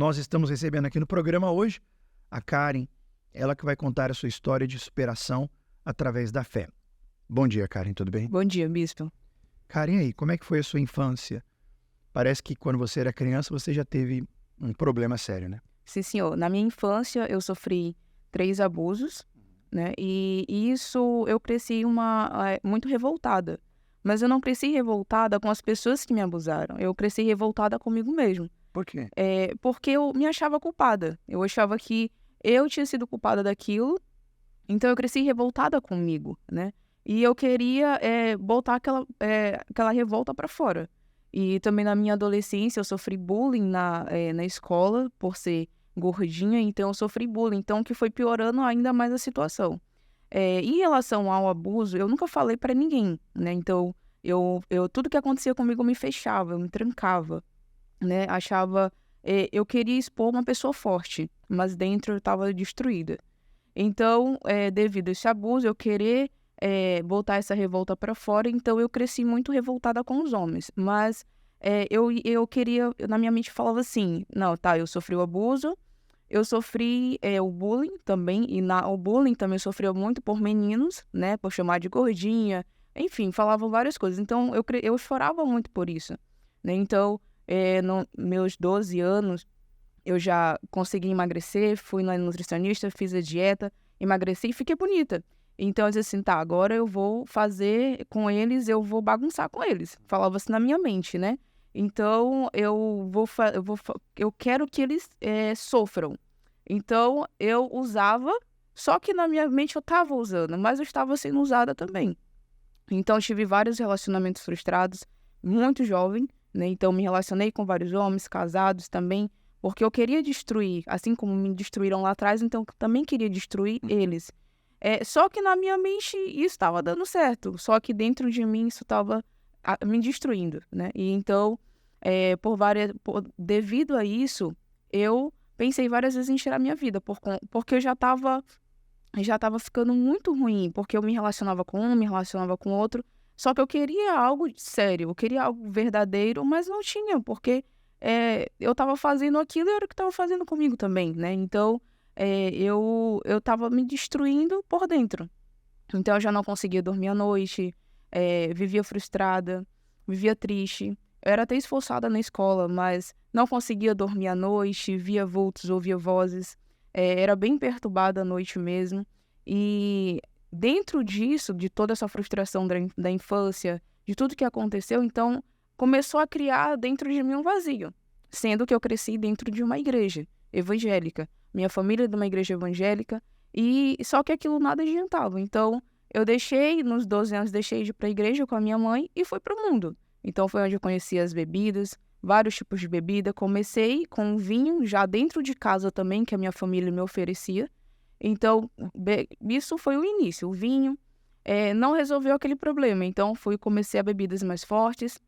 Nós estamos recebendo aqui no programa hoje a Karen, ela que vai contar a sua história de superação através da fé. Bom dia, Karen, tudo bem? Bom dia, bispo. Karen, e aí, como é que foi a sua infância? Parece que quando você era criança você já teve um problema sério, né? Sim, senhor. Na minha infância, eu sofri 3 abusos, né? E isso eu cresci muito revoltada. Mas eu não cresci revoltada com as pessoas que me abusaram. Eu cresci revoltada comigo mesmo. Por quê? Porque eu me achava culpada. Eu achava que eu tinha sido culpada daquilo. Então eu cresci revoltada comigo, né? E eu queria botar aquela revolta para fora. E também na minha adolescência eu sofri bullying na escola por ser gordinha, então eu sofri bullying, então que foi piorando ainda mais a situação. Em relação ao abuso, eu nunca falei para ninguém, né? Então tudo que acontecia comigo me fechava, eu me trancava, né? Eu queria expor uma pessoa forte, mas dentro eu estava destruída. Então, devido a esse abuso, eu querer botar essa revolta para fora, então eu cresci muito revoltada com os homens. Mas eu queria, na minha mente falava assim, não, tá, eu sofri o abuso, eu sofri o bullying também, e o bullying também sofreu muito por meninos, né, por chamar de gordinha, enfim, falavam várias coisas. Então, eu chorava muito por isso, né? Então, nos meus 12 anos, eu já consegui emagrecer, fui na nutricionista, fiz a dieta, emagreci e fiquei bonita. Então, eu disse assim, tá, agora eu vou fazer com eles, eu vou bagunçar com eles. Falava assim na minha mente, né? Então, eu quero que eles sofram. Então, eu usava, só que na minha mente eu estava usando, mas eu estava sendo usada também. Então, eu tive vários relacionamentos frustrados, muito jovem, né? Então, me relacionei com vários homens, casados também, porque eu queria destruir, assim como me destruíram lá atrás, então eu também queria destruir eles. Só que na minha mente isso estava dando certo, só que dentro de mim isso estava me destruindo, né? E então, devido a isso, eu pensei várias vezes em tirar minha vida, porque eu já estava ficando muito ruim, porque eu me relacionava com um, me relacionava com outro, só que eu queria algo sério, eu queria algo verdadeiro, mas não tinha, porque eu estava fazendo aquilo e era o que estava fazendo comigo também, né? Então, eu estava me destruindo por dentro. Então, eu já não conseguia dormir à noite, vivia frustrada, vivia triste. Eu era até esforçada na escola, mas não conseguia dormir à noite, via vultos, ouvia vozes. Era bem perturbada à noite mesmo. E dentro disso, de toda essa frustração da infância, de tudo que aconteceu, então começou a criar dentro de mim um vazio, sendo que eu cresci dentro de uma igreja evangélica. Minha família é de uma igreja evangélica, e só que aquilo nada adiantava. Então, nos 12 anos, deixei de ir para a igreja com a minha mãe e fui para o mundo. Então, foi onde eu conheci as bebidas, vários tipos de bebida. Comecei com vinho, já dentro de casa também, que a minha família me oferecia. Então, isso foi o início. O vinho não resolveu aquele problema. Então, comecei a bebidas mais fortes.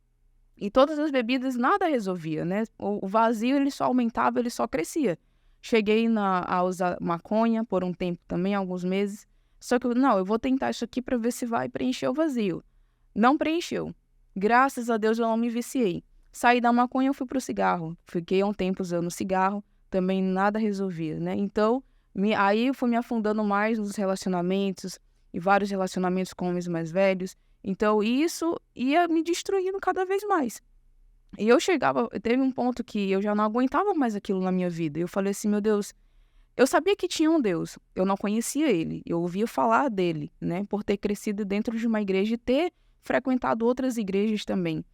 E todas as bebidas nada resolvia, né? O vazio, ele só aumentava, ele só crescia. Cheguei a usar maconha por um tempo também, alguns meses. Só que, não, eu vou tentar isso aqui para ver se vai preencher o vazio. Não preencheu. Graças a Deus eu não me viciei. Saí da maconha, eu fui pro cigarro. Fiquei há um tempo usando cigarro, também nada resolvia, né? Então, aí eu fui me afundando mais nos relacionamentos, e vários relacionamentos com homens mais velhos. Então, isso ia me destruindo cada vez mais. E teve um ponto que eu já não aguentava mais aquilo na minha vida. Eu falei assim, meu Deus, eu sabia que tinha um Deus, eu não conhecia ele, eu ouvia falar dele, né? Por ter crescido dentro de uma igreja e ter frequentado outras igrejas também.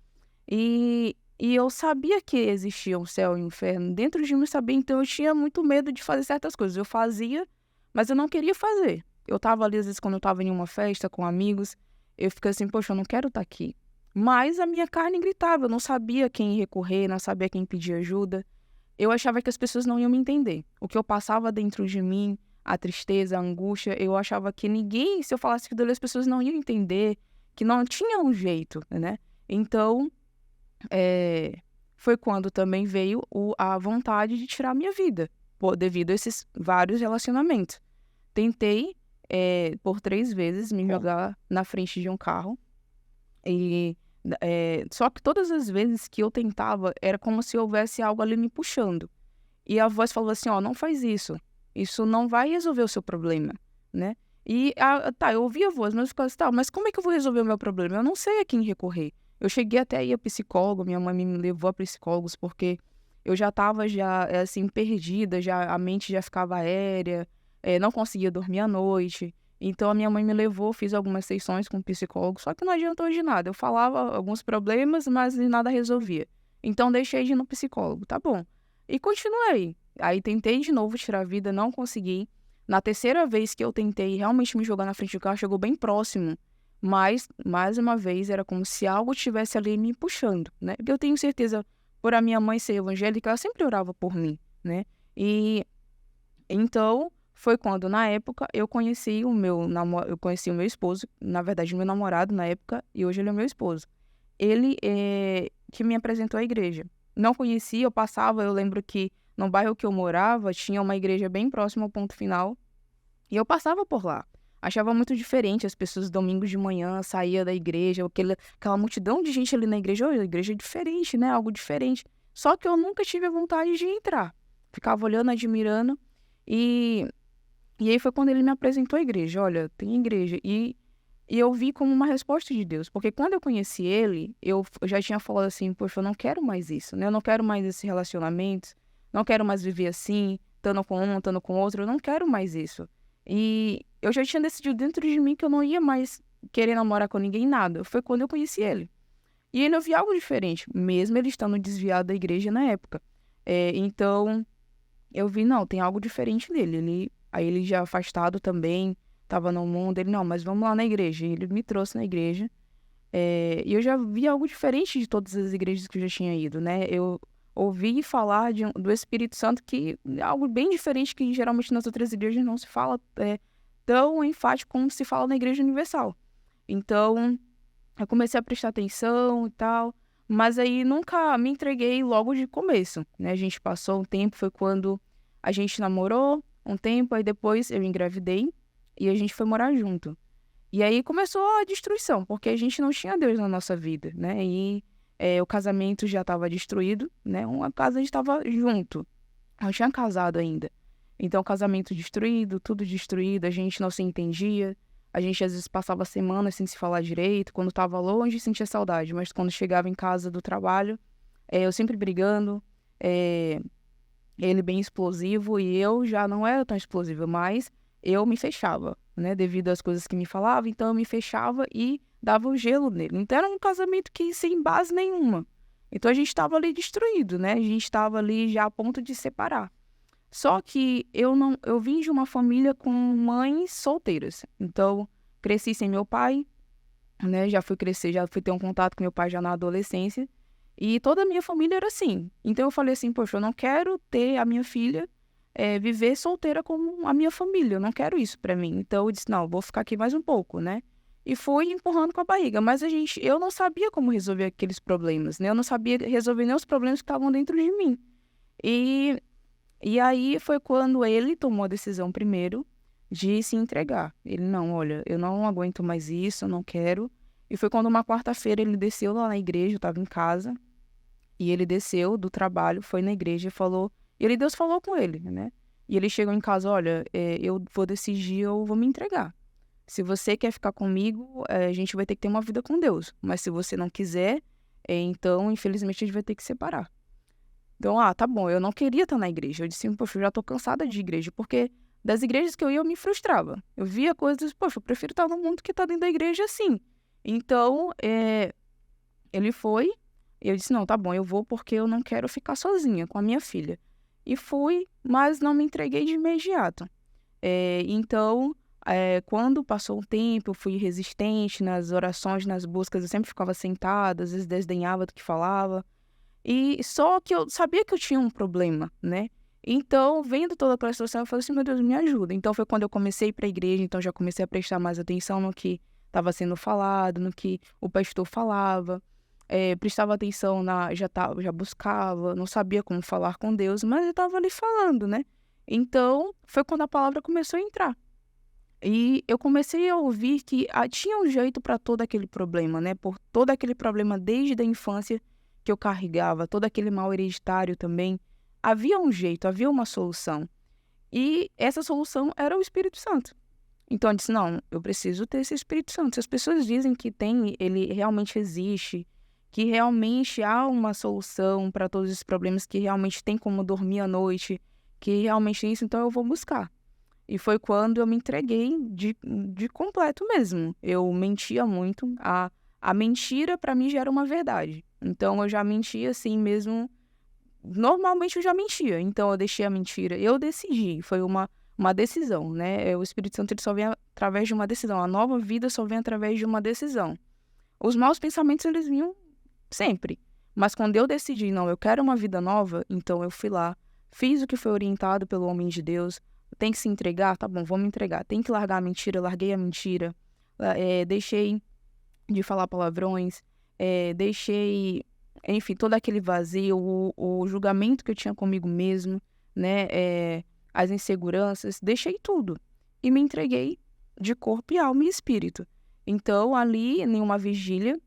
E eu sabia que existia um céu e um inferno dentro de mim, sabia, então eu tinha muito medo de fazer certas coisas. Eu fazia, mas eu não queria fazer. Eu estava ali, às vezes, quando eu estava em uma festa com amigos, eu ficava assim, poxa, eu não quero estar aqui. Mas a minha carne gritava, eu não sabia quem recorrer, não sabia quem pedir ajuda. Eu achava que as pessoas não iam me entender. O que eu passava dentro de mim, a tristeza, a angústia, eu achava que ninguém, se eu falasse aquilo ali, as pessoas não iam entender, que não tinha um jeito, né? Então, foi quando também veio a vontade de tirar a minha vida, devido a esses vários relacionamentos. Tentei, por 3 vezes, me jogar na frente de um carro. Só que todas as vezes que eu tentava, era como se houvesse algo ali me puxando. E a voz falou assim, ó, não faz isso. Isso não vai resolver o seu problema, né? E, eu ouvi a voz, mas eu ficava assim, tá, mas como é que eu vou resolver o meu problema? Eu não sei a quem recorrer. Eu cheguei até a ir a psicólogo, minha mãe me levou a psicólogos, porque eu já estava assim, perdida, a mente já ficava aérea, não conseguia dormir à noite. Então, a minha mãe me levou, fiz algumas sessões com o psicólogo, só que não adiantou de nada. Eu falava alguns problemas, mas nada resolvia. Então, deixei de ir no psicólogo, tá bom. E continuei. Aí, tentei de novo tirar a vida, não consegui. Na terceira vez que eu tentei realmente me jogar na frente do carro, chegou bem próximo. Mas, mais uma vez, era como se algo estivesse ali me puxando, né? Porque eu tenho certeza, por a minha mãe ser evangélica, ela sempre orava por mim, né? E então, foi quando, na época, eu conheci o meu esposo, na verdade, meu namorado na época, e hoje ele é meu esposo. Ele que me apresentou à igreja. Não conhecia, eu lembro que no bairro que eu morava, tinha uma igreja bem próxima ao Ponto Final, e eu passava por lá. Achava muito diferente, as pessoas domingos de manhã saía da igreja, aquela multidão de gente ali na igreja, olha, a igreja é diferente, né? Algo diferente. Só que eu nunca tive a vontade de entrar. Ficava olhando, admirando, e aí foi quando ele me apresentou a igreja. Olha, tem igreja. E eu vi como uma resposta de Deus. Porque quando eu conheci ele, eu já tinha falado assim, poxa, eu não quero mais isso, né? Eu não quero mais esses relacionamentos. Não quero mais viver assim, estando com um, estando com outro. Eu não quero mais isso. E eu já tinha decidido dentro de mim que eu não ia mais querer namorar com ninguém, nada. Foi quando eu conheci ele. E ele eu vi algo diferente, mesmo ele estando desviado da igreja na época. Então, eu vi, não, tem algo diferente nele. Aí ele já afastado também, estava no mundo. Ele, não, mas vamos lá na igreja. E ele me trouxe na igreja. E eu já vi algo diferente de todas as igrejas que eu já tinha ido, né? Eu ouvi falar do Espírito Santo, que é algo bem diferente que geralmente nas outras igrejas não se fala tão enfático como se fala na Igreja Universal. Então, eu comecei a prestar atenção e tal, mas aí nunca me entreguei logo de começo, né? A gente passou um tempo, foi quando a gente namorou um tempo, aí depois eu engravidei e a gente foi morar junto. E aí começou a destruição, porque a gente não tinha Deus na nossa vida, né? E o casamento já estava destruído, né? Uma casa a gente estava junto, não tinha casado ainda. Então, casamento destruído, tudo destruído, a gente não se entendia. A gente às vezes passava semanas sem se falar direito. Quando estava longe, sentia saudade. Mas quando chegava em casa do trabalho, eu sempre brigando. Ele bem explosivo e eu já não era tão explosiva, mas eu me fechava, né? Devido às coisas que me falava. Então, eu me fechava e dava o gelo nele. Então, era um casamento que sem base nenhuma. Então, a gente estava ali destruído, né? A gente estava ali já a ponto de separar. Só que eu vim de uma família com mães solteiras. Então, cresci sem meu pai, né? Já fui ter um contato com meu pai já na adolescência. E toda a minha família era assim. Então, eu falei assim, poxa, eu não quero ter a minha filha viver solteira como a minha família. Eu não quero isso pra mim. Então, eu disse, não, vou ficar aqui mais um pouco, né? E fui empurrando com a barriga. Mas eu não sabia como resolver aqueles problemas, né? Eu não sabia resolver nem os problemas que estavam dentro de mim. E aí foi quando ele tomou a decisão primeiro de se entregar. Ele, não, olha, eu não aguento mais isso, eu não quero. E foi quando uma quarta-feira ele desceu lá na igreja, eu estava em casa, e ele desceu do trabalho, foi na igreja e falou, Deus falou com ele, né? E ele chegou em casa, olha, eu vou decidir, eu vou me entregar. Se você quer ficar comigo, a gente vai ter que ter uma vida com Deus. Mas se você não quiser, então, infelizmente, a gente vai ter que separar. Então, tá bom, eu não queria estar na igreja. Eu disse, poxa, eu já tô cansada de igreja, porque das igrejas que eu me frustrava. Eu via coisas, poxa, eu prefiro estar no mundo que tá dentro da igreja assim. Então, ele foi, e eu disse, não, tá bom, eu vou porque eu não quero ficar sozinha com a minha filha. E fui, mas não me entreguei de imediato. Então, quando passou um tempo, eu fui resistente nas orações, nas buscas, eu sempre ficava sentada, às vezes desdenhava do que falava. E só que eu sabia que eu tinha um problema, né? Então, vendo toda aquela situação, eu falei assim, meu Deus, me ajuda. Então, foi quando eu comecei a ir para a igreja, então já comecei a prestar mais atenção no que estava sendo falado, no que o pastor falava. Prestava atenção, já buscava, não sabia como falar com Deus, mas eu estava ali falando, né? Então, foi quando a palavra começou a entrar. E eu comecei a ouvir que tinha um jeito para todo aquele problema, né? Por todo aquele problema desde a infância que eu carregava, todo aquele mal hereditário também, havia um jeito, havia uma solução. E essa solução era o Espírito Santo. Então eu disse, não, eu preciso ter esse Espírito Santo. Se as pessoas dizem que tem, ele realmente existe, que realmente há uma solução para todos os problemas, que realmente tem como dormir à noite, que realmente é isso, então eu vou buscar. E foi quando eu me entreguei de completo mesmo. Eu mentia muito. A mentira, para mim, já era uma verdade. Então, eu já mentia assim mesmo. Normalmente, eu já mentia. Então, eu deixei a mentira. Eu decidi. Foi uma decisão, né? O Espírito Santo ele só vem através de uma decisão. A nova vida só vem através de uma decisão. Os maus pensamentos, eles vinham sempre. Mas quando eu decidi, não, eu quero uma vida nova, então eu fui lá, fiz o que foi orientado pelo homem de Deus. Tem que se entregar? Tá bom, vou me entregar. Tem que largar a mentira, larguei a mentira. Deixei de falar palavrões, deixei, enfim, todo aquele vazio, o julgamento que eu tinha comigo mesmo, né? As inseguranças, deixei tudo. E me entreguei de corpo e alma e espírito. Então, ali, em uma vigília,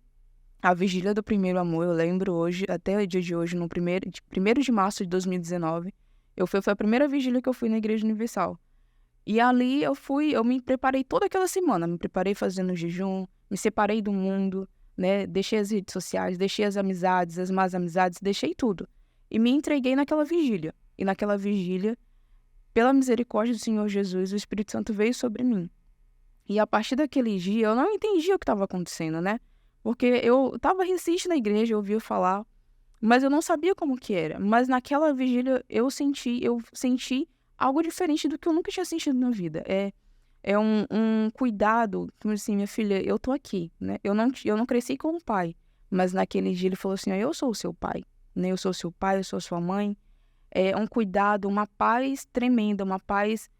a vigília do primeiro amor, eu lembro hoje, até o dia de hoje, no 1º de março de 2019, foi a primeira vigília que eu fui na Igreja Universal. E ali eu me preparei toda aquela semana, me preparei fazendo jejum, me separei do mundo, né? Deixei as redes sociais, deixei as amizades, as más amizades, deixei tudo. E me entreguei naquela vigília. E naquela vigília, pela misericórdia do Senhor Jesus, o Espírito Santo veio sobre mim. E a partir daquele dia, eu não entendia o que estava acontecendo, né? Porque eu estava recente na igreja, eu ouvia falar, mas eu não sabia como que era. Mas naquela vigília eu senti algo diferente do que eu nunca tinha sentido na vida. É um cuidado, como assim, minha filha, eu tô aqui, né? Eu não cresci com um pai, mas naquele dia ele falou assim, eu sou o seu pai, né? Eu sou o seu pai, eu sou a sua mãe. É um cuidado, uma paz tremenda, uma paz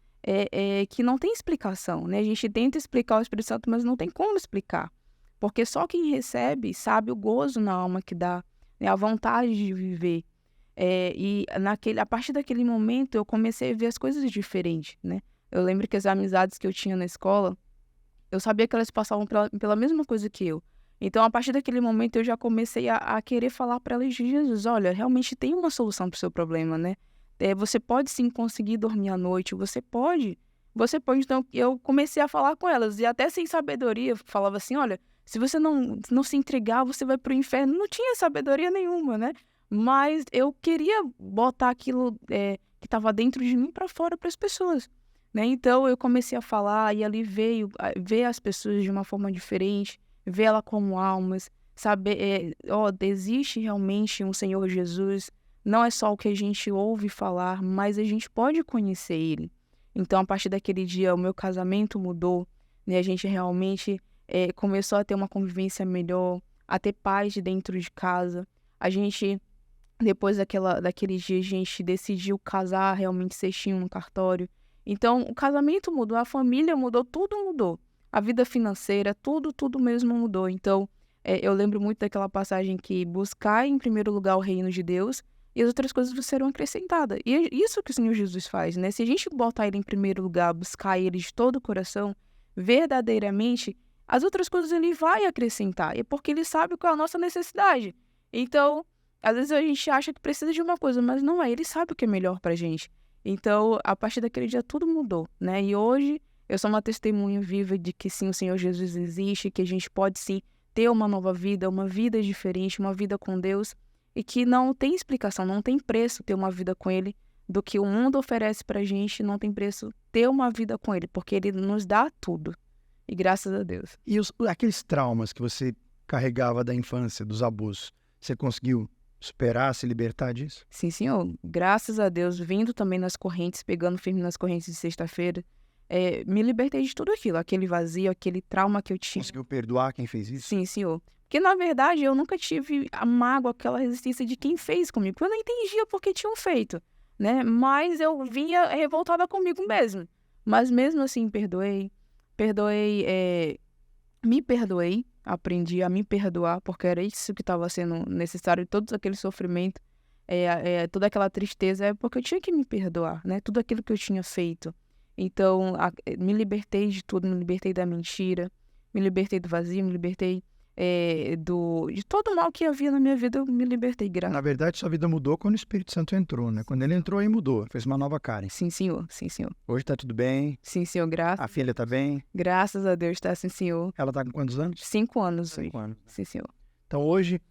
que não tem explicação, né? A gente tenta explicar o Espírito Santo, mas não tem como explicar. Porque só quem recebe sabe o gozo na alma que dá, né? A vontade de viver. A partir daquele momento, eu comecei a ver as coisas diferentes, né? Eu lembro que as amizades que eu tinha na escola, eu sabia que elas passavam pela mesma coisa que eu. Então, a partir daquele momento, eu já comecei a querer falar para elas de Jesus. Olha, realmente tem uma solução para o seu problema, né? Você pode sim conseguir dormir à noite, você pode. Você pode. Então, eu comecei a falar com elas. E até sem sabedoria, falava assim, olha, se você não se entregar, você vai para o inferno. Não tinha sabedoria nenhuma, né? Mas eu queria botar aquilo que estava dentro de mim para fora para as pessoas, né? Então, eu comecei a falar e ali veio ver as pessoas de uma forma diferente, ver ela como almas, saber, existe realmente um Senhor Jesus, não é só o que a gente ouve falar, mas a gente pode conhecer Ele. Então, a partir daquele dia, o meu casamento mudou, né? A gente realmente começou a ter uma convivência melhor, a ter paz de dentro de casa. A gente, depois daquele dia, a gente decidiu casar realmente certinho no cartório. Então, o casamento mudou, a família mudou, tudo mudou. A vida financeira, tudo mesmo mudou. Então, eu lembro muito daquela passagem que buscar em primeiro lugar o reino de Deus e as outras coisas serão acrescentadas. E é isso que o Senhor Jesus faz, né? Se a gente botar Ele em primeiro lugar, buscar Ele de todo o coração, verdadeiramente, as outras coisas Ele vai acrescentar. É porque Ele sabe qual é a nossa necessidade. Então, às vezes a gente acha que precisa de uma coisa, mas não é. Ele sabe o que é melhor pra gente. Então, a partir daquele dia, tudo mudou, né? E hoje, eu sou uma testemunha viva de que sim, o Senhor Jesus existe, que a gente pode sim ter uma nova vida, uma vida diferente, uma vida com Deus, e que não tem explicação, não tem preço ter uma vida com Ele, do que o mundo oferece pra gente, não tem preço ter uma vida com Ele, porque Ele nos dá tudo. E graças a Deus. E aqueles traumas que você carregava da infância, dos abusos, você conseguiu superar, se libertar disso? Sim, senhor. Graças a Deus, vindo também nas correntes, pegando firme nas correntes de sexta-feira, me libertei de tudo aquilo, aquele vazio, aquele trauma que eu tinha. Conseguiu perdoar quem fez isso? Sim, senhor. Porque, na verdade, eu nunca tive a mágoa, aquela resistência de quem fez comigo. Eu não entendia por que tinham feito, né? Mas eu vinha revoltada comigo mesmo. Mas mesmo assim, me perdoei, aprendi a me perdoar, porque era isso que estava sendo necessário, todo aquele sofrimento, toda aquela tristeza, é porque eu tinha que me perdoar, né? Tudo aquilo que eu tinha feito. Então, me libertei de tudo, me libertei da mentira, me libertei do vazio, me libertei de todo o mal que havia na minha vida, eu me libertei, Na verdade, sua vida mudou quando o Espírito Santo entrou, né? Quando ele entrou, aí mudou. Fez uma nova Karen. Sim, senhor. Sim, senhor. Hoje tá tudo bem. Sim, senhor. A filha tá bem. Graças a Deus, tá, sim, senhor. Ela tá com quantos anos? 5 anos. 5 anos. Sim, senhor. Então, hoje,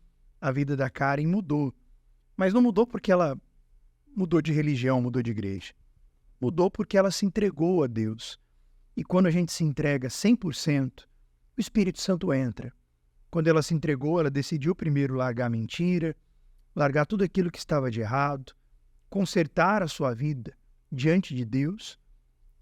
a vida da Karen mudou. Mas não mudou porque ela mudou de religião, mudou de igreja. Mudou porque ela se entregou a Deus. E quando a gente se entrega 100%, o Espírito Santo entra. Quando ela se entregou, ela decidiu primeiro largar a mentira, largar tudo aquilo que estava de errado, consertar a sua vida diante de Deus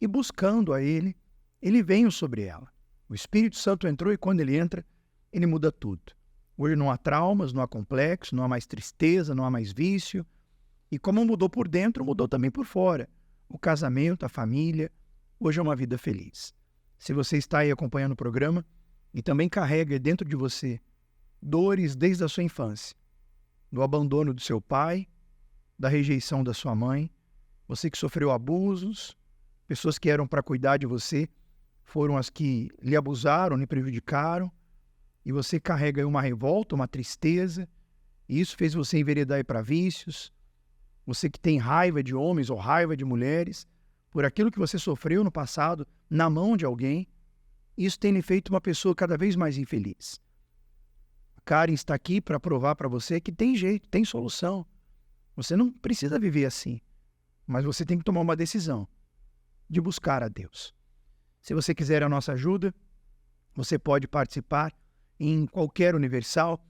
e buscando a Ele, Ele veio sobre ela. O Espírito Santo entrou e quando Ele entra, Ele muda tudo. Hoje não há traumas, não há complexo, não há mais tristeza, não há mais vício. E como mudou por dentro, mudou também por fora. O casamento, a família, hoje é uma vida feliz. Se você está aí acompanhando o programa e também carrega dentro de você dores desde a sua infância, do abandono do seu pai, da rejeição da sua mãe, você que sofreu abusos, pessoas que eram para cuidar de você, foram as que lhe abusaram, lhe prejudicaram, e você carrega aí uma revolta, uma tristeza, e isso fez você enveredar para vícios. Você que tem raiva de homens ou raiva de mulheres, por aquilo que você sofreu no passado, na mão de alguém, isso tem lhe feito uma pessoa cada vez mais infeliz. A Karen está aqui para provar para você que tem jeito, tem solução. Você não precisa viver assim, mas você tem que tomar uma decisão de buscar a Deus. Se você quiser a nossa ajuda, você pode participar em qualquer Universal.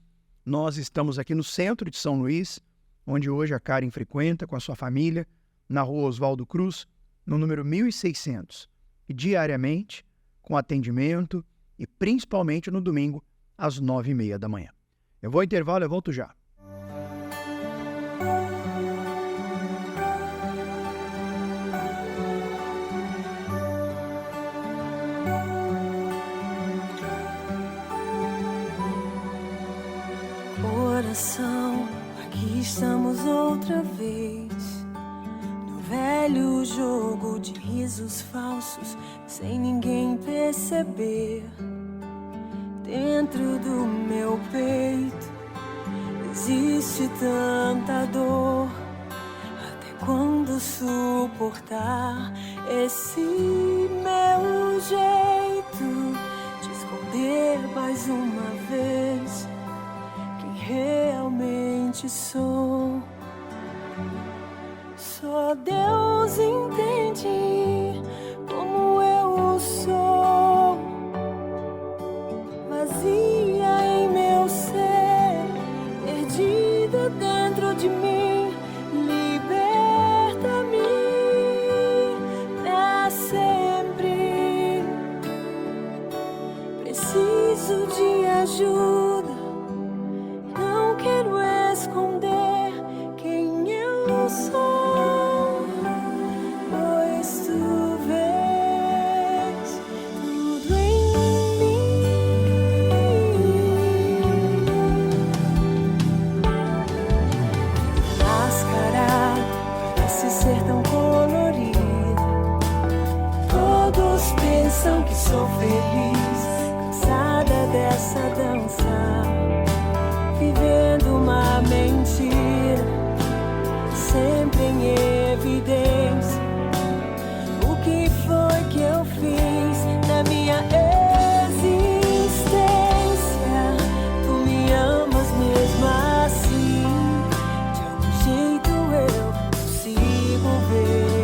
Nós estamos aqui no centro de São Luís, onde hoje a Karen frequenta com a sua família, na rua Oswaldo Cruz, no número 1600, e diariamente, com atendimento e principalmente no domingo, às 9h30 da manhã. Eu vou ao intervalo, eu volto já. Oração, aqui estamos outra vez. No velho jogo de risos falsos, sem ninguém perceber. Dentro do meu peito existe tanta dor. Até quando suportar esse meu jeito de esconder mais uma vez quem realmente sou? Só Deus entende como eu sou, vazia em meu ser, perdida dentro de mim. Liberta-me pra sempre. Preciso de ajuda, não quero esconder quem eu sou, pois tu vês tudo em mim. Máscara parece ser tão colorida, todos pensam que sou feliz, cansada dessa dança, vivendo uma mentira, sempre em evidência. O que foi que eu fiz na minha existência? Tu me amas mesmo assim, de algum jeito eu consigo ver.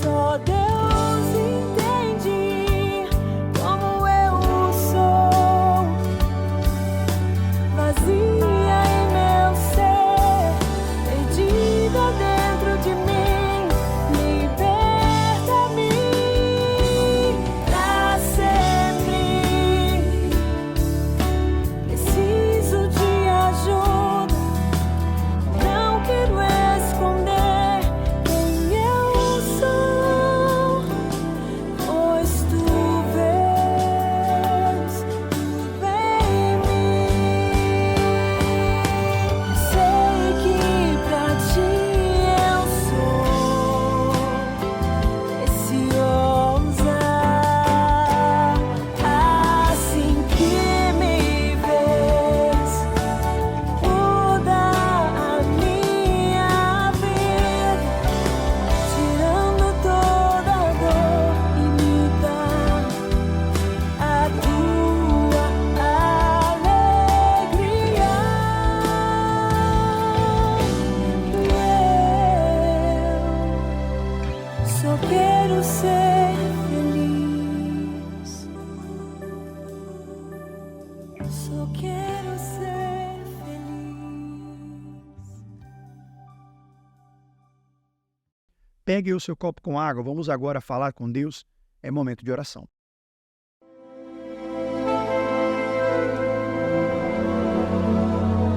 Só Deus entende como eu sou, vazia em meu ser, perdida dentro de mim. Só quero ser feliz. Pegue o seu copo com água, vamos agora falar com Deus. É momento de oração.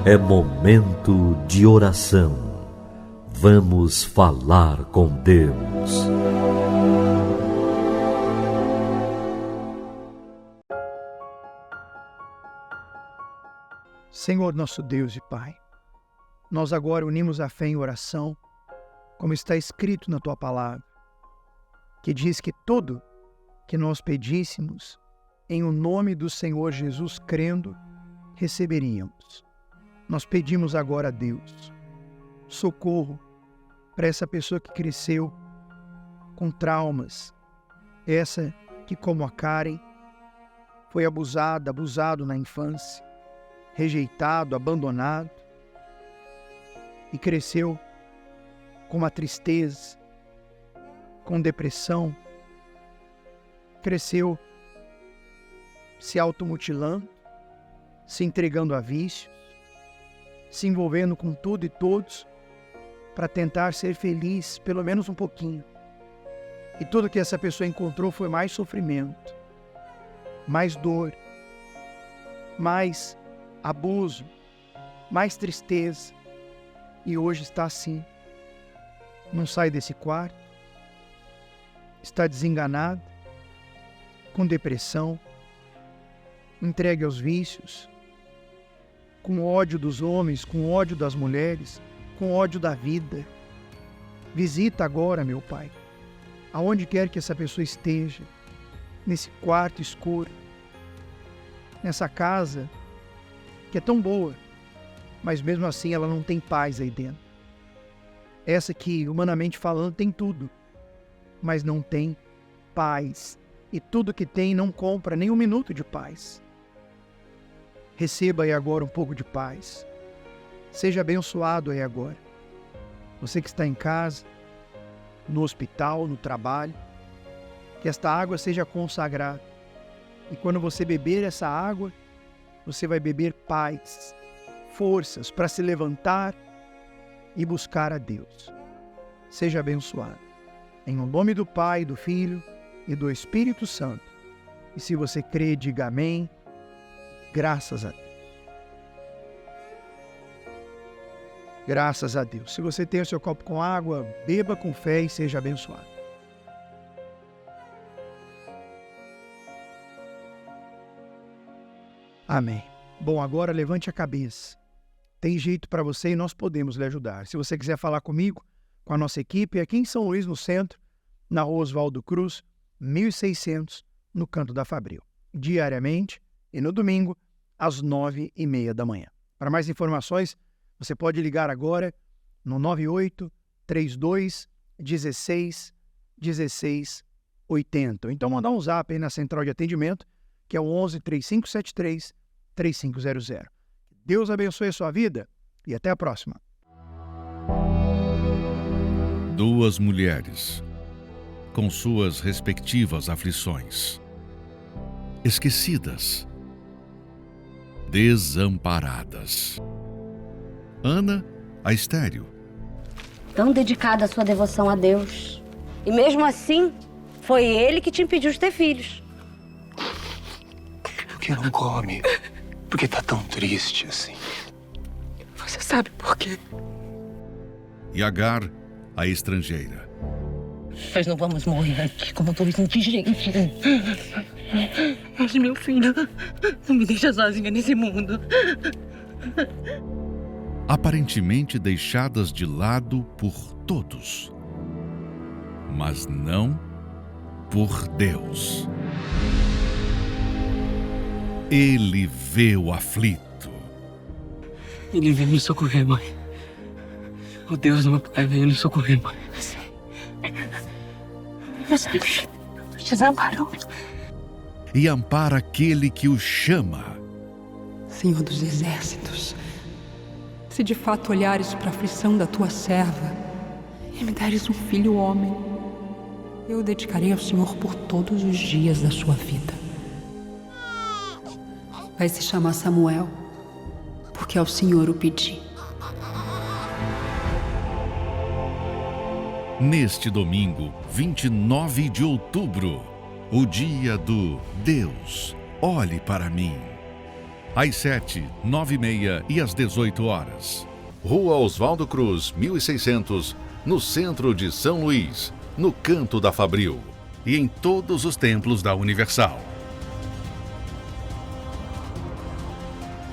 É momento de oração. Vamos falar com Deus. Senhor nosso Deus e Pai, nós agora unimos a fé em oração, como está escrito na Tua palavra, que diz que tudo que nós pedíssemos em o nome do Senhor Jesus crendo, receberíamos. Nós pedimos agora a Deus socorro para essa pessoa que cresceu com traumas, essa que, como a Karen, foi abusado na infância, rejeitado, abandonado e cresceu com uma tristeza, com depressão, cresceu se automutilando, se entregando a vícios, se envolvendo com tudo e todos para tentar ser feliz, pelo menos um pouquinho. E tudo que essa pessoa encontrou foi mais sofrimento, mais dor, mais abuso, mais tristeza. E hoje está assim. Não sai desse quarto, está desenganado, com depressão, entregue aos vícios, com ódio dos homens, com ódio das mulheres, com ódio da vida. Visita agora, meu Pai, aonde quer que essa pessoa esteja, nesse quarto escuro, nessa casa que é tão boa, mas mesmo assim ela não tem paz aí dentro. Essa que, humanamente falando, tem tudo, mas não tem paz. E tudo que tem não compra nem um minuto de paz. Receba aí agora um pouco de paz. Seja abençoado aí agora. Você que está em casa, no hospital, no trabalho, que esta água seja consagrada. E quando você beber essa água, você vai beber paz, forças para se levantar e buscar a Deus. Seja abençoado. Em nome do Pai, do Filho e do Espírito Santo. E se você crê, diga amém. Graças a Deus. Graças a Deus. Se você tem o seu copo com água, beba com fé e seja abençoado. Amém. Bom, agora levante a cabeça. Tem jeito para você e nós podemos lhe ajudar. Se você quiser falar comigo, com a nossa equipe, aqui em São Luís, no centro, na Rua Oswaldo Cruz, 1600, no Canto da Fabril. Diariamente e no domingo, às 9h30 da manhã. Para mais informações, você pode ligar agora no 98-32-16-16-80. Então mandar um zap aí na central de atendimento, que é o 11-3573-3500. Deus abençoe a sua vida e até a próxima. Duas mulheres, com suas respectivas aflições, esquecidas, desamparadas. Ana, a estéril. Tão dedicada à sua devoção a Deus. E mesmo assim, foi ele que te impediu de ter filhos. Por que não come? Por que tá tão triste assim? Você sabe por quê? E Agar, a estrangeira. Nós não vamos morrer aqui como dois indigentes. Mas, meu filho, não me deixa sozinha nesse mundo. Aparentemente deixadas de lado por todos, mas não por Deus. Ele vê o aflito. Ele veio me socorrer, mãe. O Deus do meu pai veio me socorrer, mãe. Você desamparou. E ampara aquele que o chama. Senhor dos exércitos, se de fato olhares para a aflição da tua serva e me deres um filho homem, eu o dedicarei ao Senhor por todos os dias da sua vida. vai se chamar Samuel, porque ao Senhor o pedi. Neste domingo, 29 de outubro, o dia do Deus, olhe para mim. Às 7, 9h30 e às 18 horas. Rua Oswaldo Cruz, 1600, no centro de São Luís, no Canto da Fabril. E em todos os templos da Universal.